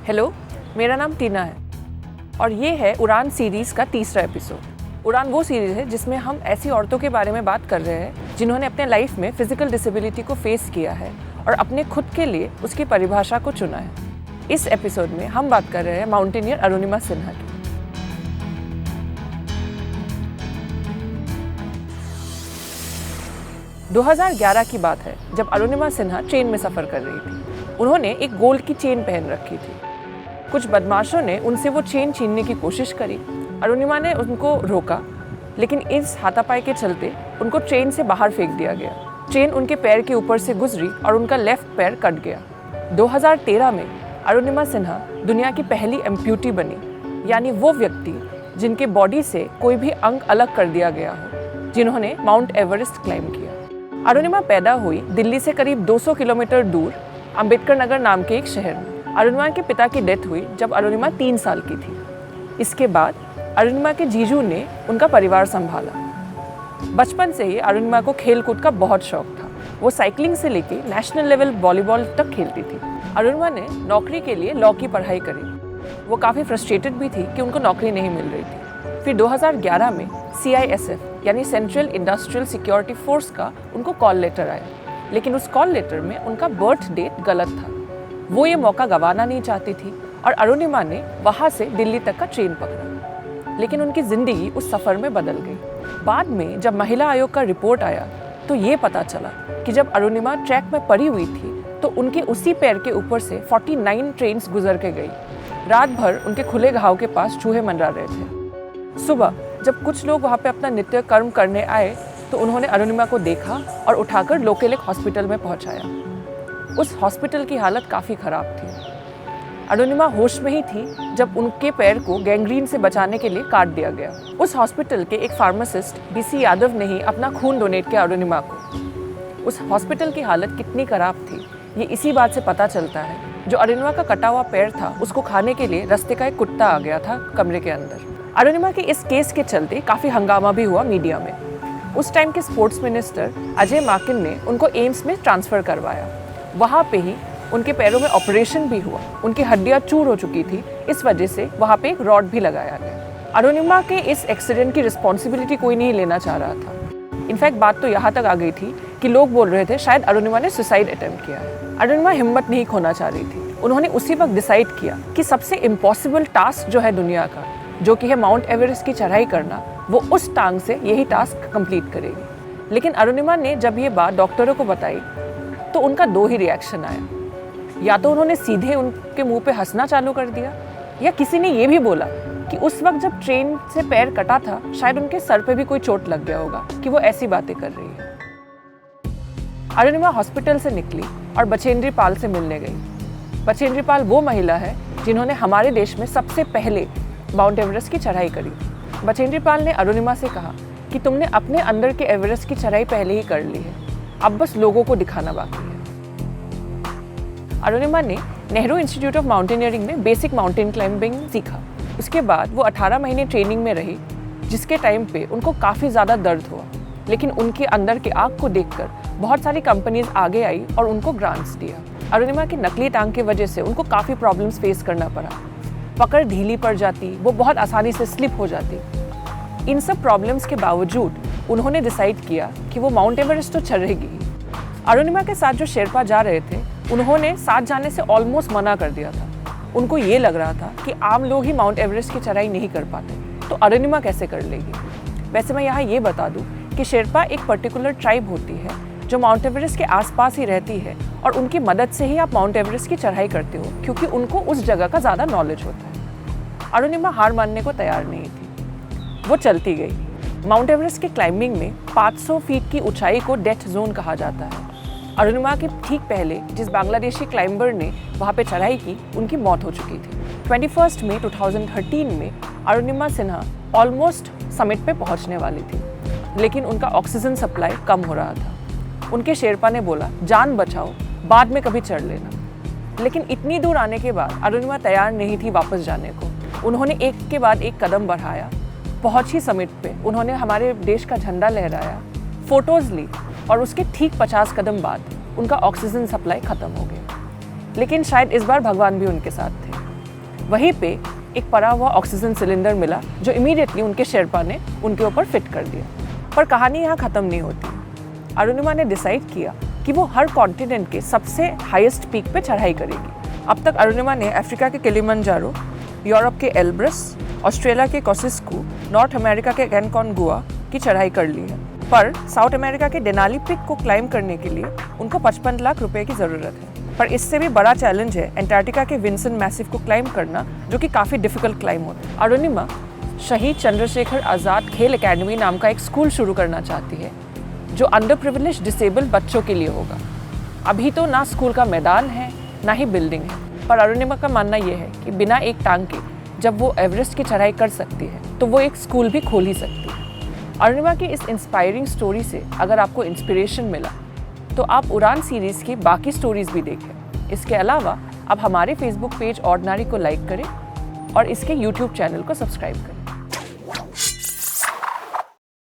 Hello, मेरा नाम टीना है और ये है उड़ान सीरीज़ का तीसरा एपिसोड। उड़ान वो सीरीज़ है जिसमें हम ऐसी औरतों के बारे में बात कर रहे हैं जिन्होंने अपने लाइफ में फिजिकल डिसेबिलिटी को फेस किया है और अपने खुद के लिए उसकी परिभाषा को चुना है। इस एपिसोड में हम बात कर रहे हैं माउंटेनियर अरुणिमा सिन्हा की। – 2011 की बात है जब अरुणिमा सिन्हा ट्रेन में सफ़र कर रही थी। उन्होंने एक गोल्ड की चेन पहन रखी थी। कुछ बदमाशों ने उनसे वो चेन छीनने की कोशिश करी। अरुणिमा ने उनको रोका, लेकिन इस हाथापाई के चलते उनको ट्रेन से बाहर फेंक दिया गया। ट्रेन उनके पैर के ऊपर से गुजरी और उनका लेफ्ट पैर कट गया। 2013 में अरुणिमा सिन्हा दुनिया की पहली एम्प्यूटी बनी, यानी वो व्यक्ति जिनके बॉडी से कोई भी अंग अलग कर दिया गया हो, जिन्होंने माउंट एवरेस्ट क्लाइम किया। अरुणिमा पैदा हुई दिल्ली से करीब 200 किलोमीटर दूर अंबेडकर नगर नाम के एक शहर में। अरुणिमा के पिता की डेथ हुई जब अरुणिमा 3 साल की थी। इसके बाद अरुणिमा के जीजू ने उनका परिवार संभाला। बचपन से ही अरुणिमा को खेल कूद का बहुत शौक था। वो साइकिलिंग से लेके नेशनल लेवल वॉलीबॉल तक खेलती थी। अरुणिमा ने नौकरी के लिए लॉ की पढ़ाई करी। वो काफ़ी फ्रस्ट्रेटेड भी थी कि उनको नौकरी नहीं मिल रही थी। फिर 2011 में CISF यानी सेंट्रल इंडस्ट्रियल सिक्योरिटी फोर्स का उनको कॉल लेटर आया, लेकिन उस कॉल लेटर में उनका बर्थ डेट गलत था। वो ये मौका गंवाना नहीं चाहती थी और अरुणिमा ने वहाँ से दिल्ली तक का ट्रेन पकड़ा, लेकिन उनकी ज़िंदगी उस सफ़र में बदल गई। बाद में जब महिला आयोग का रिपोर्ट आया तो ये पता चला कि जब अरुणिमा ट्रैक में पड़ी हुई थी तो उनके उसी पैर के ऊपर से 49 ट्रेन्स गुजर के गई। रात भर उनके खुले घाव के पास चूहे मंडरा रहे थे। सुबह जब कुछ लोग वहाँ पे अपना नित्य कर्म करने आए तो उन्होंने अरुणिमा को देखा और उठाकर लोकल एक हॉस्पिटल में पहुँचाया। उस हॉस्पिटल की हालत काफ़ी ख़राब थी। अरुणिमा होश में ही थी जब उनके पैर को गैंग्रीन से बचाने के लिए काट दिया गया। उस हॉस्पिटल के एक फार्मासिस्ट BC यादव ने ही अपना खून डोनेट किया अरुणिमा को। उस हॉस्पिटल की हालत कितनी ख़राब थी ये इसी बात से पता चलता है, जो अरुणिमा का कटा हुआ पैर था उसको खाने के लिए रास्ते का एक कुत्ता आ गया था कमरे के अंदर। अरुणिमा के इस केस के चलते काफ़ी हंगामा भी हुआ मीडिया में। उस टाइम के स्पोर्ट्स मिनिस्टर अजय माकन ने उनको एम्स में ट्रांसफ़र करवाया। वहाँ पे ही उनके पैरों में ऑपरेशन भी हुआ। उनकी हड्डियाँ चूर हो चुकी थी, इस वजह से वहाँ पे एक रॉड भी लगाया गया। अरुणिमा के इस एक्सीडेंट की रिस्पॉन्सिबिलिटी कोई नहीं लेना चाह रहा था। इनफैक्ट बात तो यहाँ तक आ गई थी कि लोग बोल रहे थे शायद अरुणिमा ने सुसाइड अटेम्प्ट किया है। अरुणिमा हिम्मत नहीं खोना चाह रही थी। उन्होंने उसी वक्त डिसाइड किया कि सबसे इम्पॉसिबल टास्क जो है दुनिया का, जो कि है माउंट एवरेस्ट की चढ़ाई करना, वो उस टांग से यही टास्क कंप्लीट करेगी। लेकिन अरुणिमा ने जब ये बात डॉक्टरों को बताई तो उनका 2 ही रिएक्शन आया। या तो उन्होंने सीधे उनके मुंह पे हंसना चालू कर दिया, या किसी ने ये भी बोला कि उस वक्त जब ट्रेन से पैर कटा था शायद उनके सर पे भी कोई चोट लग गया होगा कि वो ऐसी बातें कर रही है। अरुणिमा हॉस्पिटल से निकली और बछेंद्री पाल से मिलने गई। बछेंद्री पाल वो महिला है जिन्होंने हमारे देश में सबसे पहले माउंट एवरेस्ट की चढ़ाई करी। बछेंद्री पाल ने अरुणिमा से कहा कि तुमने अपने अंदर के एवरेस्ट की चढ़ाई पहले ही कर ली है, अब बस लोगों को दिखाना बाकी है। अरुणिमा ने नेहरू इंस्टीट्यूट ऑफ माउंटेनियरिंग में बेसिक माउंटेन क्लाइंबिंग सीखा। उसके बाद वो 18 महीने ट्रेनिंग में रही, जिसके टाइम पे उनको काफ़ी ज़्यादा दर्द हुआ, लेकिन उनके अंदर के आग को देखकर बहुत सारी कंपनीज आगे आई और उनको ग्रांट्स दिया। अरुणिमा की नकली टांग की वजह से उनको काफ़ी प्रॉब्लम्स फेस करना पड़ा। पकड़ ढीली पड़ जाती, वो बहुत आसानी से स्लिप हो जाती। इन सब प्रॉब्लम्स के बावजूद उन्होंने डिसाइड किया कि वो माउंट एवरेस्ट तो चढ़ेगी। अरुणिमा के साथ जो शेरपा जा रहे थे उन्होंने साथ जाने से ऑलमोस्ट मना कर दिया था। उनको ये लग रहा था कि आम लोग ही माउंट एवरेस्ट की चढ़ाई नहीं कर पाते, तो अरुणिमा कैसे कर लेगी। वैसे मैं यहाँ ये बता दूँ कि शेरपा एक पर्टिकुलर ट्राइब होती है जो माउंट एवरेस्ट के आसपास ही रहती है, और उनकी मदद से ही आप माउंट एवरेस्ट की चढ़ाई करते हो, क्योंकि उनको उस जगह का ज़्यादा नॉलेज होता है। अरुणिमा हार मानने को तैयार नहीं थी। वो चलती गई। माउंट एवरेस्ट के क्लाइंबिंग में 500 फीट की ऊंचाई को डेथ जोन कहा जाता है। अरुणिमा के ठीक पहले जिस बांग्लादेशी क्लाइंबर ने वहाँ पे चढ़ाई की, उनकी मौत हो चुकी थी। 21 मई 2013 में अरुणिमा सिन्हा ऑलमोस्ट समिट पे पहुँचने वाली थी, लेकिन उनका ऑक्सीजन सप्लाई कम हो रहा था। उनके शेरपा ने बोला, जान बचाओ, बाद में कभी चढ़ लेना। लेकिन इतनी दूर आने के बाद अरुणिमा तैयार नहीं थी वापस जाने को। उन्होंने एक के बाद एक कदम बढ़ाया। पहुंची समिट पे, उन्होंने हमारे देश का झंडा लहराया, फोटोज़ ली, और उसके ठीक 50 कदम बाद उनका ऑक्सीजन सप्लाई ख़त्म हो गया। लेकिन शायद इस बार भगवान भी उनके साथ थे। वहीं पे एक पड़ा हुआ ऑक्सीजन सिलेंडर मिला जो इमीडिएटली उनके शेरपा ने उनके ऊपर फिट कर दिया। पर कहानी यहाँ ख़त्म नहीं होती। अरुणिमा ने डिसाइड किया कि वो हर कॉन्टिनेंट के सबसे हाईएस्ट पीक पे चढ़ाई करेगी। अब तक अरुणिमा ने अफ्रीका के किलिमंजारो, यूरोप के एल्ब्रस, ऑस्ट्रेलिया के कोसिस्कू, नॉर्थ अमेरिका के एनकॉनगुआ की चढ़ाई कर ली है। पर साउथ अमेरिका के डेनाली पिक को क्लाइम करने के लिए उनको 55 लाख रुपए की ज़रूरत है। पर इससे भी बड़ा चैलेंज है अंटार्कटिका के विंसन मैसिव को क्लाइम करना, जो कि काफ़ी डिफिकल्ट क्लाइम होता है। अरुणिमा शहीद चंद्रशेखर आज़ाद खेल एकेडमी नाम का एक स्कूल शुरू करना चाहती है जो अंडर प्रिविलेज डिसेबल बच्चों के लिए होगा। अभी तो ना स्कूल का मैदान है ना ही बिल्डिंग है, पर अरुणिमा का मानना यह है कि बिना एक टांग के जब वो एवरेस्ट की चढ़ाई कर सकती है तो वो एक स्कूल भी खोल ही सकती है। अरुणिमा की इस इंस्पायरिंग स्टोरी से अगर आपको इंस्पिरेशन मिला तो आप उड़ान सीरीज़ की बाकी स्टोरीज भी देखें। इसके अलावा आप हमारे फेसबुक पेज ऑर्डिनरी को लाइक करें और इसके यूट्यूब चैनल को सब्सक्राइब करें।